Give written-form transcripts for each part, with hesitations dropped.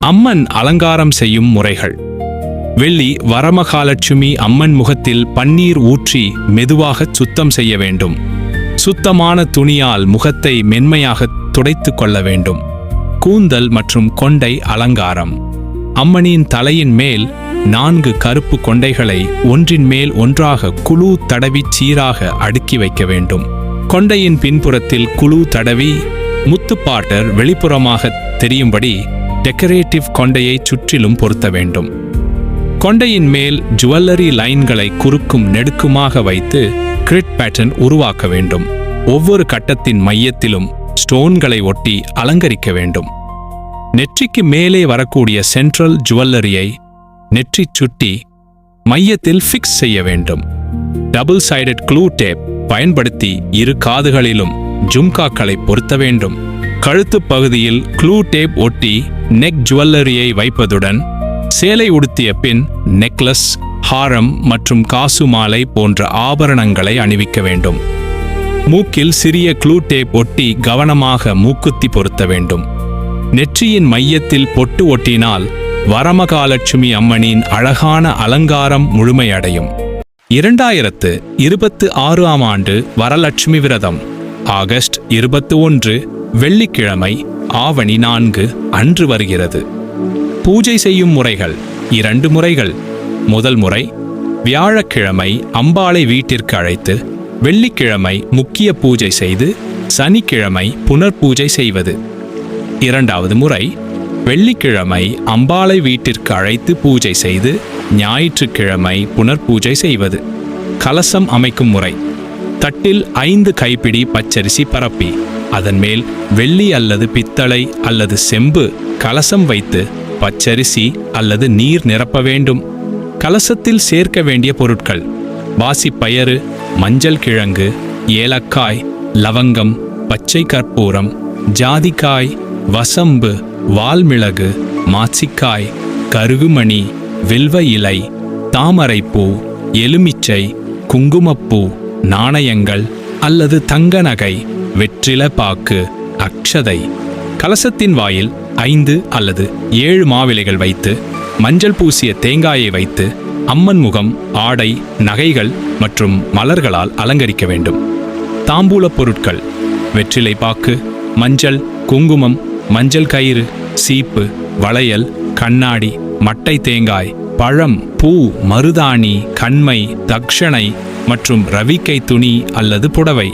அம்மன் அலங்காரம் செய்யும் முறைகள். வெள்ளி வரமகாலட்சுமி அம்மன் முகத்தில் பன்னீர் ஊற்றி மெதுவாக சுத்தம் செய்ய வேண்டும். சுத்தமான துணியால் முகத்தை மென்மையாக துடைத்து கொள்ள வேண்டும். கூந்தல் மற்றும் கொண்டை அலங்காரம். அம்மனின் தலையின் மேல் 4 கருப்பு கொண்டைகளை ஒன்றின் மேல் ஒன்றாக குழு தடவி சீராக அடுக்கி வைக்க வேண்டும். கொண்டையின் பின்புறத்தில் குழு தடவி முத்துப்பாட்டர் வெளிப்புறமாக தெரியும்படி டெக்கரேட்டிவ் கொண்டையை சுற்றிலும் பொருத்த வேண்டும். கொண்டையின் மேல் ஜுவல்லரி லைன்களை குறுக்கும் நெடுக்குமாக வைத்து கிரிட் பேட்டர்ன் உருவாக்க வேண்டும். ஒவ்வொரு கட்டத்தின் மையத்திலும் ஸ்டோன்களை ஒட்டி அலங்கரிக்க வேண்டும். நெற்றிக்கு மேலே வரக்கூடிய சென்ட்ரல் ஜுவல்லரியை நெற்றி சுட்டி மையத்தில் ஃபிக்ஸ் செய்ய வேண்டும். டபுள் சைடட் க்ளூ டேப் பயன்படுத்தி 2 காதுகளிலும் ஜும்காக்களை பொருத்த வேண்டும். கழுத்து பகுதியில் க்ளூ டேப் ஒட்டி நெக் ஜுவல்லரியை வைப்பதுடன் சேலை உடுத்திய பின் நெக்லஸ், ஹாரம் மற்றும் காசு மாலை போன்ற ஆபரணங்களை அணிவிக்க வேண்டும். மூக்கில் சிறிய க்ளூ டேப் ஒட்டி கவனமாக மூக்குத்தி பொருத்த வேண்டும். நெற்றியின் மையத்தில் பொட்டு ஒட்டினால் வரமகாலட்சுமி அம்மனின் அழகான அலங்காரம் முழுமையடையும். 2026ஆம் ஆண்டு வரலட்சுமி விரதம் ஆகஸ்ட் 21 வெள்ளிக்கிழமை ஆவணி 4 அன்று வருகிறது. பூஜை செய்யும் முறைகள் 2 முறைகள். முதல் முறை வியாழக்கிழமை அம்பாளை வீட்டிற்கு அழைத்து வெள்ளிக்கிழமை முக்கிய பூஜை செய்து சனிக்கிழமை புனர்பூஜை செய்வது. 2வது முறை வெள்ளிக்கிழமை அம்பாளை வீட்டிற்கு அழைத்து பூஜை செய்து ஞாயிற்றுக்கிழமை புனர்பூஜை செய்வது. கலசம் அமைக்கும் முறை. தட்டில் 5 கைப்பிடி பச்சரிசி பரப்பி அதன் மேல் வெள்ளி அல்லது பித்தளை அல்லது செம்பு கலசம் வைத்து பச்சரிசி அல்லது நீர் நிரப்ப வேண்டும். கலசத்தில் சேர்க்க வேண்டிய பொருட்கள்: பாசிப்பயறு, மஞ்சள் கிழங்கு, ஏலக்காய், லவங்கம், பச்சை கற்பூரம், ஜாதிக்காய், வசம்பு, வால்மிளகு, மாசிக்காய், கருகுமணி, வில்வ இலை, தாமரைப்பூ, எலுமிச்சை, குங்குமப்பூ, நாணயங்கள் அல்லது தங்க நகை, வெற்றில பாக்கு, அக்ஷதை. கலசத்தின் வாயில் 5 அல்லது 7 மாவிலைகள் வைத்து மஞ்சள் பூசிய தேங்காயை வைத்து அம்மன் முகம், ஆடை, நகைகள் மற்றும் மலர்களால் அலங்கரிக்க வேண்டும். தாம்பூல பொருட்கள்: வெற்றிலை பாக்கு, மஞ்சள், குங்குமம், மஞ்சள் கயிறு, சீப்பு, வளையல், கண்ணாடி, மட்டை தேங்காய், பழம், பூ, மருதாணி, கண்மை, தக்ஷணை மற்றும் ரவிக்கை துணி அல்லது புடவை.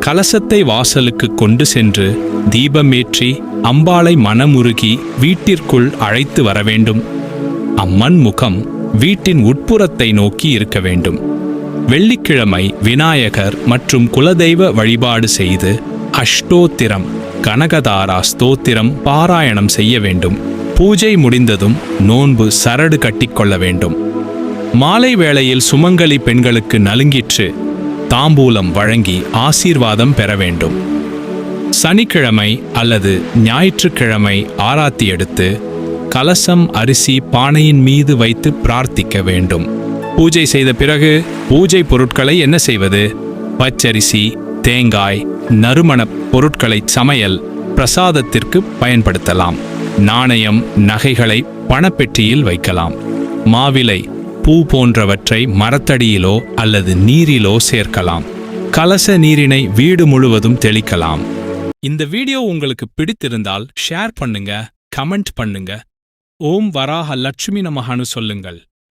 கலசத்தை வாசலுக்கு கொண்டு சென்று தீபமேற்றி அம்பாளை மனமுருகி வீட்டிற்குள் அழைத்து வர வேண்டும். அம்மன் முகம் வீட்டின் உட்புறத்தை நோக்கி இருக்க வேண்டும். வெள்ளிக்கிழமை விநாயகர் மற்றும் குலதெய்வ வழிபாடு செய்து அஷ்டோத்திரம், கனகதாரா ஸ்தோத்திரம் பாராயணம் செய்ய வேண்டும். பூஜை முடிந்ததும் நோன்பு சரடு கட்டிக்கொள்ள வேண்டும். மாலை வேளையில் சுமங்கலி பெண்களுக்கு நலுங்கிற்று தாம்பூலம் வழங்கி ஆசீர்வாதம் பெற வேண்டும். சனிக்கிழமை அல்லது ஞாயிற்றுக்கிழமை ஆராத்தி எடுத்து கலசம், அரிசி பானையின் மீது வைத்து பிரார்த்திக்க வேண்டும். பூஜை செய்த பிறகு பூஜை பொருட்களை என்ன செய்வது? பச்சரிசி, தேங்காய், நறுமணப் பொருட்களை சமையல், பிரசாதத்திற்கு பயன்படுத்தலாம். நாணயம், நகைகளை பணப்பெட்டியில் வைக்கலாம். மாவிலை, பூ போன்றவற்றை மரத்தடியிலோ அல்லது நீரிலோ சேர்க்கலாம். கலச நீரினை வீடு முழுவதும் தெளிக்கலாம். இந்த வீடியோ உங்களுக்கு பிடித்திருந்தால் ஷேர் பண்ணுங்க, கமெண்ட் பண்ணுங்க. ஓம் வராஹ லட்சுமி நமஹான்னு சொல்லுங்கள்.